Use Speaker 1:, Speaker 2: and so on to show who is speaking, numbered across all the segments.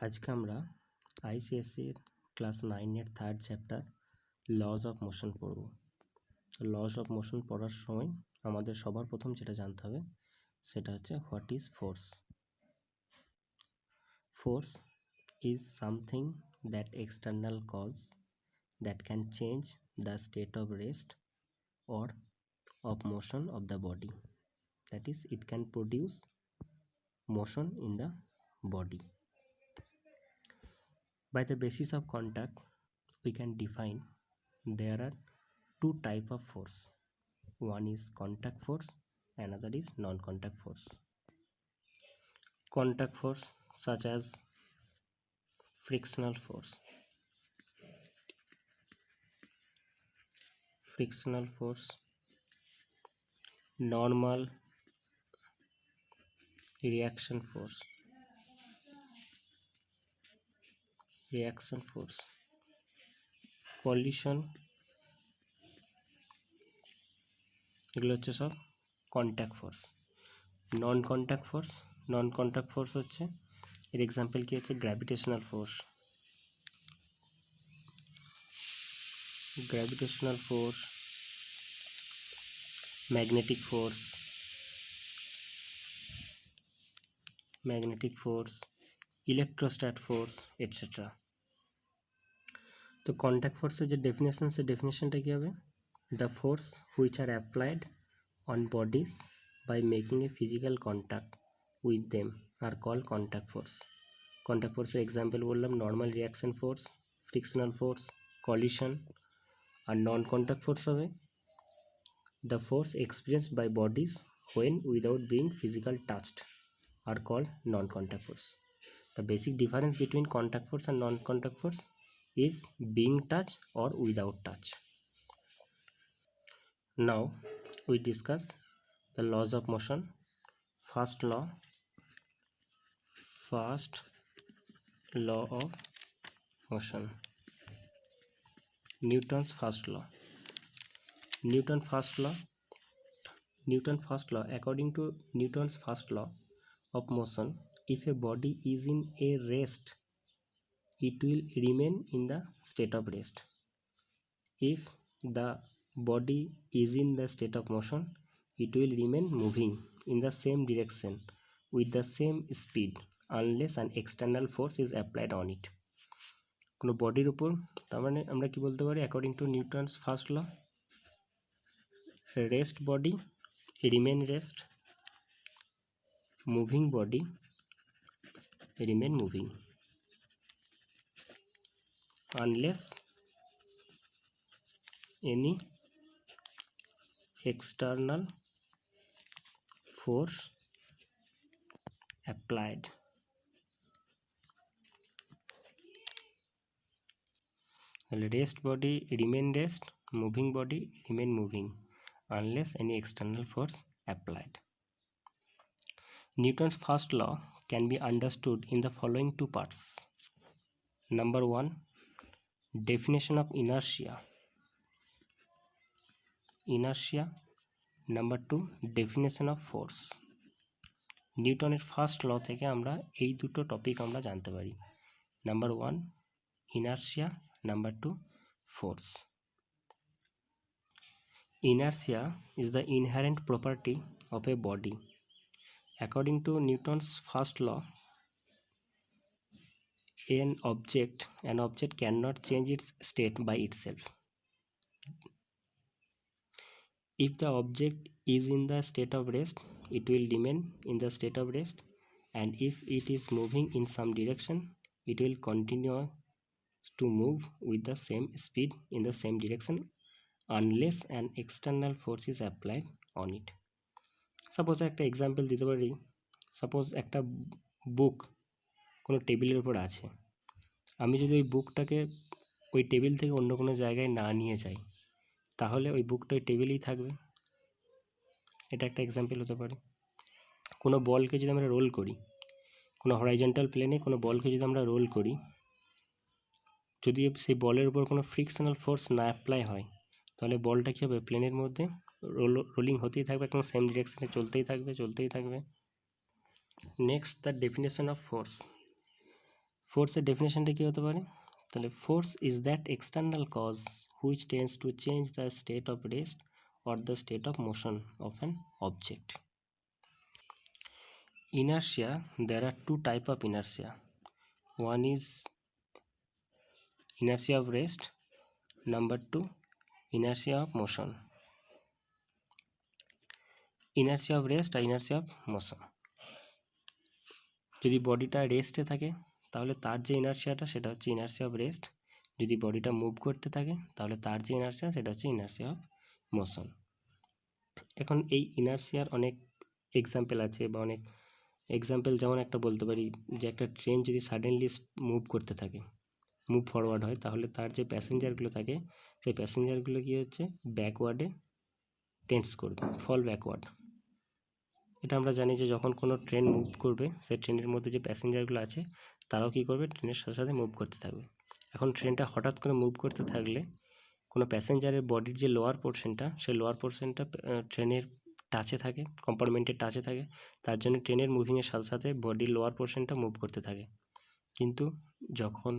Speaker 1: আজকে আমরা আইসিএসসির ক্লাস 9-এর third chapter laws of motion পড়ব। লজ অফ মোশন পড়ার সময় আমাদের সবার প্রথম যেটা জানতে হবে সেটা হচ্ছে what is force. Force is something that external cause that can change the state of rest or of motion of the body, that is it can produce motion in the body. By the basis of contact we can define there are two type of force. One is contact force, another is non-contact force. Contact force such as frictional force, normal reaction force, collision, এগুলো হচ্ছে সব contact force. Non contact force হচ্ছে, এর example কি হচ্ছে gravitational force, magnetic force, electrostat force etcetera. তো contact ফোর্সের যে ডেফিনেশন, সে ডেফিনেশনটা কী হবে? The force which are applied on bodies by making a physical contact with them are call contact force. Contact ফোর্সের এক্সাম্পল বললাম normal reaction force, frictional force, collision. আর নন কন্ট্যাক্ট ফোর্স হবে the force experienced by bodies when without being physical touched are called non-contact force. The basic difference between contact force and non-contact force is being touched or without touch. Now we discuss the laws of motion. First law of motion, Newton's first law. Newton's first law, according to Newton's first law of motion, if a body is in a rest it will remain in the state of rest. If the body is in the state of motion it will remain moving in the same direction with the same speed unless an external force is applied on it. কোনো বডির উপর, তার মানে আমরা কি বলতে পারি according to Newton's first law, rest body remain rest, moving body remain moving unless any external force applied. Rest body remain rest, moving body remain moving unless any external force applied. Newton's first law can be understood in the following two parts. Number 1, definition of inertia. Number 2, definition of force. নিউটনের first ল থেকে আমরা এই দুটো topic আমরা জানতে পারি। Number 1 inertia, number 2 force. Inertia is the inherent property of a body. According to Newton's first law, an object cannot change its state by itself. If the object is in the state of rest, it will remain in the state of rest, and if it is moving in some direction, it will continue to move with the same speed in the same direction unless an external force is applied on it. Suppose একটা example দিতে পারি, suppose একটা বুক কোনো টেবিলের উপর আছে, আমি যদি ওই বুকটাকে ওই টেবিল থেকে অন্য কোনো জায়গায় না নিয়ে যাই তাহলে ওই বুকটা ওই টেবিলেই থাকবে। এটা একটা এক্সাম্পল হতে পারে। কোনো বলকে যদি আমরা রোল করি, কোনো হরাইজন্টাল প্লেনে কোনো বলকে যদি আমরা রোল করি, যদি সেই বলের উপর কোনো ফ্রিকশনাল ফোর্স না অ্যাপ্লাই হয় তাহলে বলটা কী হবে, প্লেনের মধ্যে রোলিং হতেই থাকবে, একদম সেম ডিরেকশনে চলতেই থাকবে। Next, the definition of force. ফোর্সের ডেফিনেশনটা কী হতে পারে? তাহলে force is that external cause which tends to change the state of rest or the state of motion of an object. Inertia, there are two types of inertia. One is inertia of rest, number two inertia of motion. Inertia of rest আর inertia of motion, যদি বডিটা রেস্টে থাকে তাহলে তার যে ইনার্সিয়াটা সেটা হচ্ছে ইনার্সিয়া অফ রেস্ট, যদি বডিটা মুভ করতে থাকে তাহলে তার যে ইনার্সিয়া সেটা হচ্ছে ইনার্সিয়া অফ মোশন। এখন এই ইনার্সিয়ার অনেক এক্সাম্পল আছে বা অনেক এক্সাম্পল, যেমন একটা বলতে পারি যে একটা ট্রেন যদি সাডেনলি মুভ করতে থাকে, মুভ ফরওয়ার্ড হয়, তাহলে তার যে প্যাসেঞ্জারগুলো থাকে সেই প্যাসেঞ্জারগুলো কী হচ্ছে ব্যাকওয়ার্ডে টেন্স করবে, ফল ব্যাকওয়ার্ড। এটা আমরা জানি যে যখন কোনো ট্রেন মুভ করবে সেই ট্রেনের মধ্যে যে প্যাসেঞ্জারগুলো আছে তারাও কী করবে, ট্রেনের সাথে সাথে মুভ করতে থাকবে। এখন ট্রেনটা হঠাৎ করে মুভ করতে থাকলে কোনো প্যাসেঞ্জারের বডির যে লোয়ার পোর্শনটা, সেই লোয়ার পোর্শনটা ট্রেনের টাচে থাকে, কম্পার্টমেন্টের টাচে থাকে, তার জন্য ট্রেনের মুভিংয়ের সাথে সাথে বডির লোয়ার পোর্শনটা মুভ করতে থাকে। কিন্তু যখন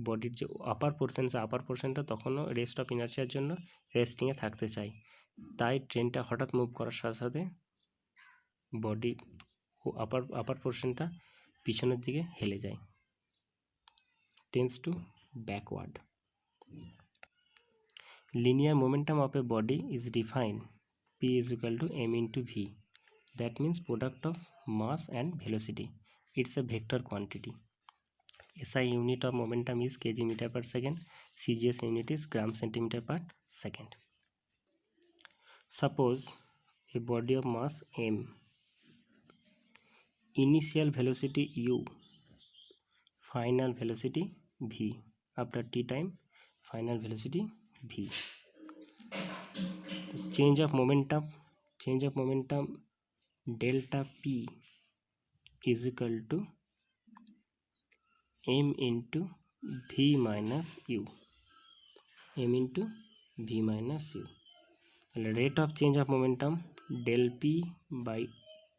Speaker 1: বডির যে আপার পোর্শনটা তখনও রেস্ট অফ ইনার্সিয়ার জন্য রেস্টিংয়ে থাকতে চায়, তাই ট্রেনটা হঠাৎ মুভ করার সাথে সাথে বডি আপার পোর্শনটা পিছনের দিকে হেলে যায়, tends to backward. Linear momentum of a body is defined P is equal to m into v. That means product of mass and velocity. It's a vector quantity. SI unit of momentum is kg meter per second. CGS unit is gram centimeter per second. Suppose a body of mass m, initial velocity u, final velocity v, after t time final velocity v. Change of momentum delta p is equal to m into v minus u, m into v minus u. The rate of change of momentum del p by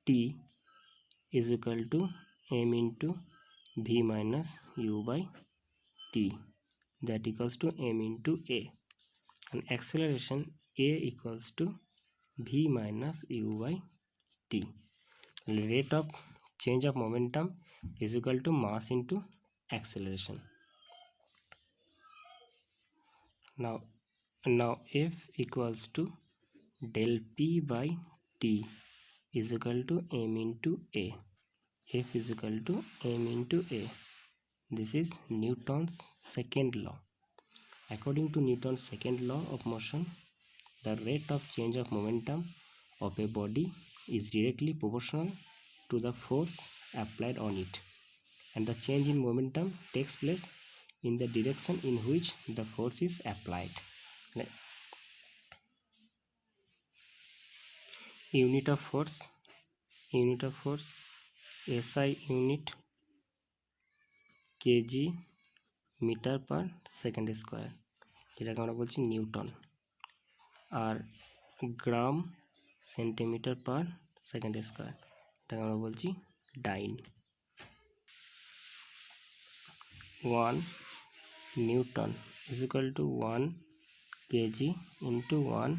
Speaker 1: t is equal to m into v minus u by t, that equals to m into a. And acceleration a equals to v minus u by t. The rate of change of momentum is equal to mass into acceleration. Now F equals to del p by t is equal to m into a. F is equal to m into a. This is Newton's second law. According to Newton's second law of motion, the rate of change of momentum of a body is directly proportional to the force applied on it, and the change in momentum takes place in the direction in which the force is applied. Unit of force SI unit kg metre per second square, যেটাকে আমরা বলছি newton, আর gram centimetre per second square, এটাকে আমরা বলছি ডাইন। 1 Newton is equal to 1 kg into 1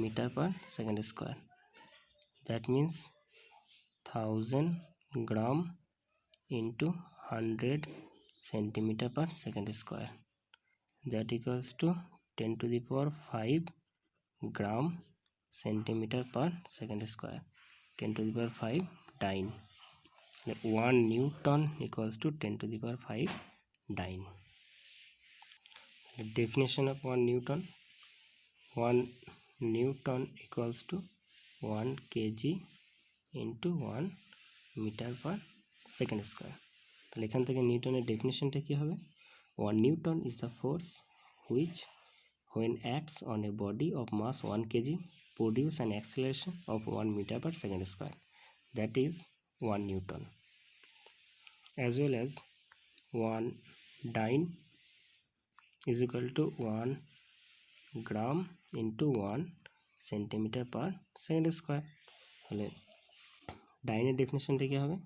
Speaker 1: meter per second square. That means 1000 gram into 100 centimeter per second square. That equals to 10 to the power 5 gram centimeter per second square. 10 to the power 5 dyne. 1 Newton equals to 10 to the power 5 dyne. The definition of 1 Newton. 1 Newton equals to 1 kg into 1 meter per second square. তাহলে এখান থেকে নিউটনের ডেফিনেশনটা কী হবে? 1 Newton is the force which, when acts on a body of mass 1 kg, produce an acceleration of 1 meter per second square. That is 1 Newton. As well as 1 dyne is equal to 1 gram into 1 centimeter per second square. তাহলে ডাইনের ডেফিনেশনটা কী হবে?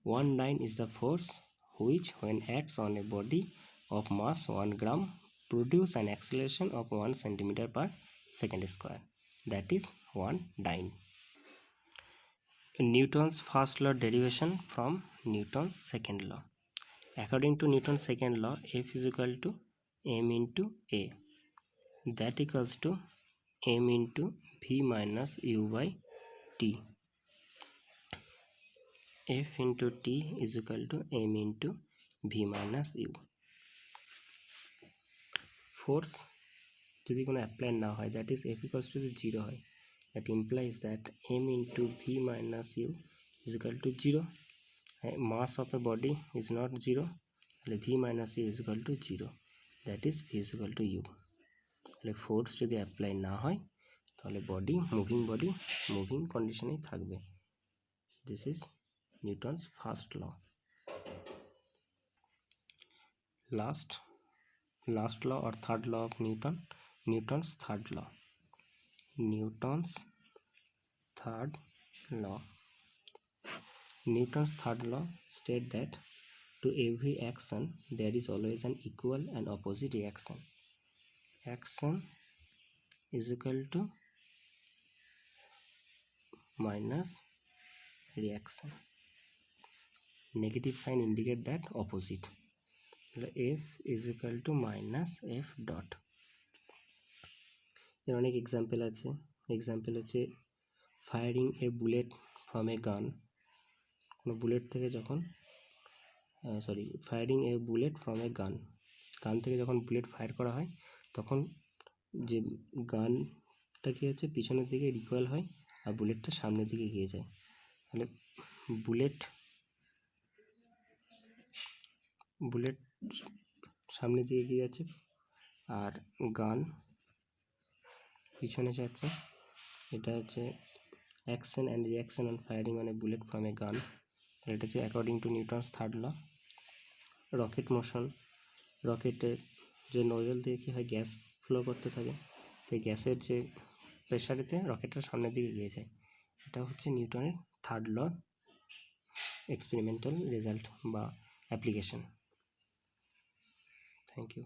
Speaker 1: 1 dyne is the force which when acts on a body of mass 1 gram produce an acceleration of 1 centimeter per second square, that is 1 dyne. Newton's first law derivation from Newton's second law. According to Newton's second law, F is equal to m into A, that equals to m into v minus u by t. F into t is equal to m into v minus u. Force যদি কোনো apply না হয়, that is F equals to 0 হয়, that implies that m into v minus u is equal to 0. Mass of a body is not 0, তাহলে v minus u is equal to 0, that is v is equal to u. তাহলে force যদি apply না হয় তাহলে body moving কন্ডিশনেই থাকবে. This is Newton's first law. last law or third law of Newton's third law. Newton's third law state that to every action there is always an equal and opposite reaction. Action is equal to minus reaction. Negative sign indicate that opposite. F is equal to minus F dot. এর অনেক example আছে. Example হচ্ছে firing A bullet from a গান. কোনো bullet থেকে যখন firing A bullet from a গান থেকে যখন বুলেট ফায়ার করা হয় তখন যে গানটা কি হচ্ছে পিছনের দিকে রিকয়েল হয় আর বুলেটটা সামনের দিকে এগিয়ে যায়. তাহলে বুলেট সামনের দিকে এগিয়ে যাচ্ছে আর গান পিছনে যাচ্ছে. এটা হচ্ছে action and reaction on firing on a bullet from a gun. এটা হচ্ছে according to Newton's third law. Rocket motion, রকেটের যে নজল দিয়ে কী হয় গ্যাস ফ্লো করতে থাকে, সেই গ্যাসের যে প্রেশারেতে রকেটটা সামনের দিকে এগিয়ে যায়. এটা হচ্ছে নিউটনের থার্ড ল এক্সপেরিমেন্টাল রেজাল্ট বা অ্যাপ্লিকেশন. Thank you.